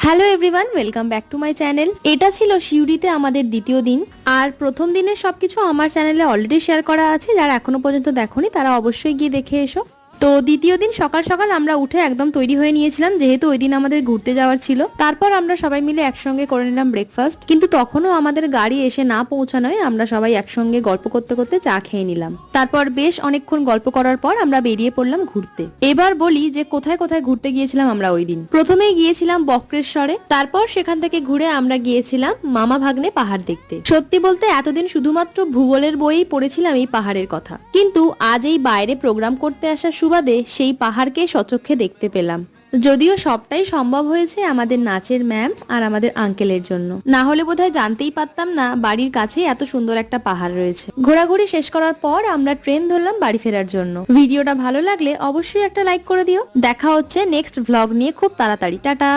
Hello everyone, welcome back to my channel. এটা ছিল সিউড়িতে আমাদের দ্বিতীয় দিন। আর প্রথম দিনের সবকিছু আমার চ্যানেলে অলরেডি শেয়ার করা আছে, যারা এখনো পর্যন্ত দেখোনি তারা অবশ্যই গিয়ে দেখে এসো। তো দ্বিতীয় দিন সকাল সকাল আমরা উঠে একদম তৈরি হয়ে নিয়েছিলাম, যেহেতু ওই দিন আমাদের ঘুরতে যাওয়ার ছিল। তারপর আমরা সবাই মিলে একসঙ্গে করে নিলাম ব্রেকফাস্ট, কিন্তু তখনও আমাদের গাড়ি এসে না পৌঁছানোয় আমরা সবাই একসঙ্গে গল্প করতে করতে চা খেয়ে নিলাম। তারপর বেশ অনেকক্ষণ গল্প করার পর আমরা বেরিয়ে পড়লাম ঘুরতে। এবার বলি যে কোথায় কোথায় ঘুরতে গিয়েছিলাম আমরা ওই দিন। প্রথমেই গিয়েছিলাম বক্রেশ্বরে, তারপর সেখান থেকে ঘুরে আমরা গিয়েছিলাম মামা ভাগ্নে পাহাড় দেখতে। সত্যি বলতে এতদিন শুধুমাত্র ভূগোলের বইয়েই পড়েছিলাম এই পাহাড়ের কথা, কিন্তু আজ এই বাইরে প্রোগ্রাম করতে আসা সুবাদে সেই পাহাড়কে সচক্ষে দেখতে পেলাম। যদিও সবটাই সম্ভব হয়েছে আমাদের নাচের ম্যাম আর আমাদের আঙ্কেলের জন্য, না হলে বোধহয় জানতেই পারতাম না বাড়ির কাছেই এত সুন্দর একটা পাহাড় রয়েছে। ঘোরাঘুরি শেষ করার পর আমরা ট্রেন ধরলাম বাড়ি ফেরার জন্য। ভিডিওটা ভালো লাগলে অবশ্যই একটা লাইক করে দিও। দেখা হচ্ছে নেক্সট ভ্লগ নিয়ে খুব তাড়াতাড়ি। টাটা।